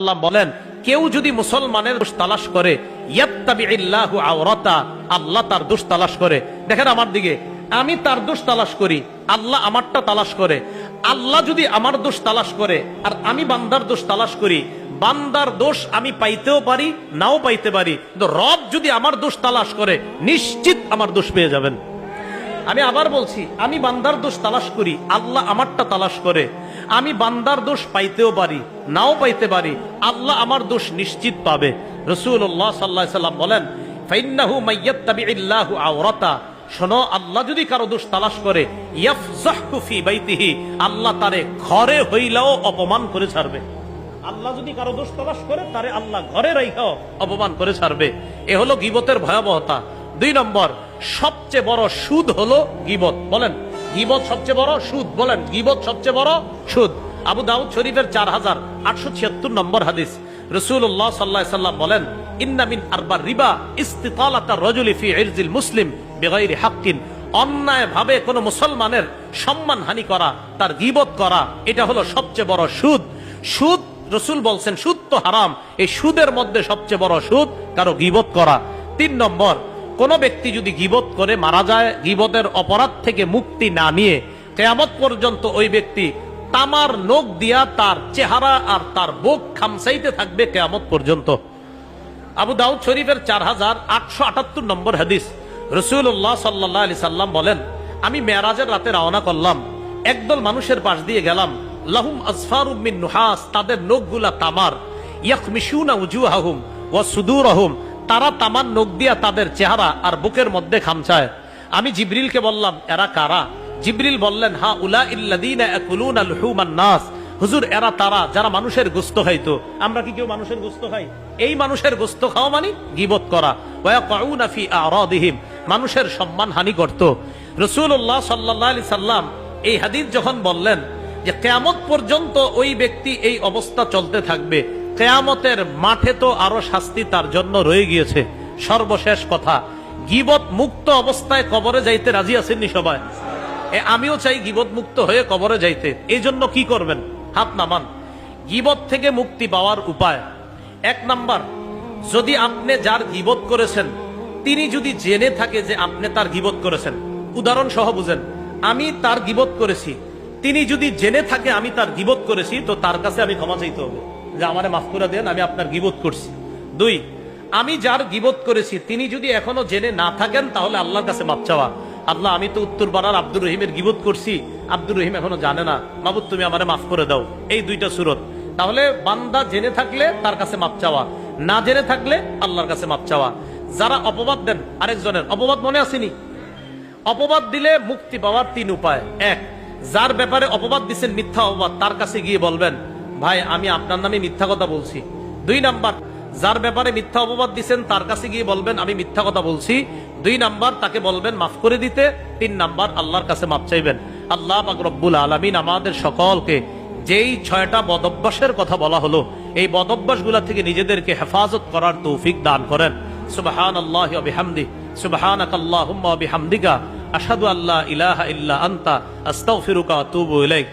আল্লাহ বলেন, কেউ যদি মুসলমানের দোষ তালাশ করে, ইয়াত্তাবিল্লাহু আওরাতা, আল্লাহ তার দোষ তালাশ করে। দেখেন আমার দিকে, আমি তার দোষ তালাশ করি, আল্লাহ আমারটা তালাশ করে। আল্লাহ যদি আমার দোষ তালাশ করে আর আমি বান্দার দোষ তালাশ করি, বান্দার দোষ আমি পাইতেও পারি, নাও পাইতে পারি, কিন্তু রব যদি আমার দোষ তালাশ করে, নিশ্চিত আমার দোষ পেয়ে যাবেন। আমি আবার বলছি, আমি বান্দার দোষ তালাশ করি, আল্লাহ আমারটা তালাশ করে। আমি বান্দার দোষ পাইতেও পারি, নাও পাইতে পারি, আল্লাহ আমার দোষ নিশ্চিত পাবে। রাসূলুল্লাহ সাল্লাল্লাহু আলাইহি ওয়াসাল্লাম বলেন, ফাইন্নাহু মাইয়াত্তাবিল্লাহু আওরাতা, শোনো, আল্লাহ যদি কারো দোষ তালাশ করে, ইয়াফযাহু ফি বাইতিহি, আল্লাহ তারে ঘরে হইলেও অপমান করে ছাড়বে। আল্লাহ যদি কারো দোষ তালাশ করে, তারে আল্লাহ ঘরে রাইখাও অপমান করে ছাড়বে। এ হলো গীবতের ভয়াবহতা। 2 নম্বর, সবচেয়ে বড় সুদ হলো গীবত। বলেন, গীবত সবচেয়ে বড় সুদ। বলেন, গীবত সবচেয়ে বড় সুদ। আবু দাউদ শরীফের 4876 নম্বর হাদিস, রাসূলুল্লাহ সাল্লাল্লাহু আলাইহি ওয়াসাল্লাম বলেন, ইন্না মিন আরবার রিবা ইস্তিতালাতার রাজুলি ফি ইরজিল মুসলিম বিগাইরি হাক্কিন, অন্যায় ভাবে কোন মুসলমানের সম্মানহানি করা, তার গীবত করা, এটা হলো সবচেয়ে বড় সুদ। সুদ, রাসূল বলছেন, সুদ তো হারাম, এই সুদের মধ্যে সবচেয়ে বড় সুদ কারো গীবত করা। 3 নম্বর, কোন ব্যক্তি যদি গীবত করে মারা যায়, গীবতের অপরাধ থেকে মুক্তি না নিয়ে কিয়ামত পর্যন্ত ওই ব্যক্তি তামার নখ দিয়া তার চেহারা আর তার বুক খামসাইতে থাকবে কিয়ামত পর্যন্ত। আবু দাউদ শরীফের 4878 নম্বর হাদিস, রাসূলুল্লাহ সাল্লাল্লাহু আলাইহি সাল্লাম বলেন, আমি মেরাজের রাতে রওনা করলাম, একদল মানুষের পাশ দিয়ে গেলাম, লাহুম আসফারুম মিন নুহাস, তাদের নখগুলা তামার, ইয়াখমিশুনা উজুহাহুম ওয়া সুদুরহুম, তারা তামার নখ দিয়া তাদের চেহারা আর বুকের মধ্যে খামচায়। আমি জিবরিলকে বললাম, এরা কারা? জিবরিল বললেন, হা উলা ইল্লাযীনা ইয়াকুলুনা লুহুমান নাস, হুজুর, এরা তারা যারা মানুষের গোশত খাইতো। আমরা কি কেউ মানুষের গোশত খাই? এই মানুষের গোশত খাওয়া মানে গীবত করা। ওয়া ইয়াকুনা ফি আরাদিহিম, মানুষের সম্মান হানি করত। রাসূলুল্লাহ সাল্লাল্লাহু আলাইহি সাল্লাম এই হাদিস যখন বললেন যে কিয়ামত পর্যন্ত ওই ব্যক্তি এই অবস্থা চলতে থাকবে, কিয়ামতের মাঠে তো আরো শাস্তি তার জন্য রয়ে গিয়েছে। সর্বশেষ কথা, গীবত মুক্ত অবস্থায় কবরে যাইতে রাজি আছেননি সবাই? আমিও চাই গীবত মুক্ত হয়ে কবরে যাইতে। এই জন্য কি করবেন? হাত নামান। গীবত থেকে মুক্তি পাওয়ার উপায়, 1 নাম্বার, যদি আপনি যার গীবত করেছেন তিনি যদি জেনে থাকে যে আপনি তার গীবত করেছেন, উদাহরণ সহ বুঝেন, আমি তার গীবত করেছি, তিনি যদি জেনে থাকে আমি তার গীবত করেছি, তো তার কাছে আমি ক্ষমা চাইতে হবে যে আমারে মাফ করে দেন, আমি আপনার গীবত করছি। 2, আমি যার গীবত করেছি তিনি যদি এখনো জেনে না থাকেন, তাহলে আল্লাহর কাছে মাফ চাওয়া, আল্লাহ, আমি তো উত্তরপাড়ার আব্দুর রহিমের গীবত করছি, আব্দুর রহিম এখনো জানে না, মাবুদ তুমি আমারে মাফ করে দাও। এই 2টা সূরত। তাহলে বান্দা জেনে থাকলে তার কাছে মাফ চাওয়া, না জেনে থাকলে আল্লাহর কাছে মাফ চাওয়া। যারা অপবাদ দেন আরেকজনের, অপবাদ মনে আসেনি? অপবাদ দিলে মুক্তি পাওয়ার 3 উপায়। 1, যার ব্যাপারে অপবাদ দিচ্ছেন, মিথ্যা অপবাদ, তার কাছে গিয়ে বলবেন, ভাই আমি আপনার নামে মিথ্যা কথা বলছি। 2 নাম্বার, যার ব্যাপারে মিথ্যা অপবাদ দিচ্ছেন তার কাছে গিয়ে বলবেন আমি মিথ্যা কথা বলছি। 2 নাম্বার, তাকে বলবেন মাফ করে দিতে। 3 নাম্বার, আল্লাহর কাছে মাফ চাইবেন। আল্লাহ পাক রব্বুল আলামিন আমাদের সকলকে যেই 6টা বদঅভ্যাসের কথা বলা হলো, এই বদঅভ্যাসগুলা থেকে নিজেদেরকে হেফাজত করার তৌফিক দান করেন। সুবহানাল্লাহি ওয়া বিহামদিহি, সুবহানাকাল্লাহুম্মা ওয়া বিহামদিকা, আশহাদু আল্লা ইলাহা ইল্লা আনতা, আস্তাগফিরুকা ওয়া আতুবু ইলাইক।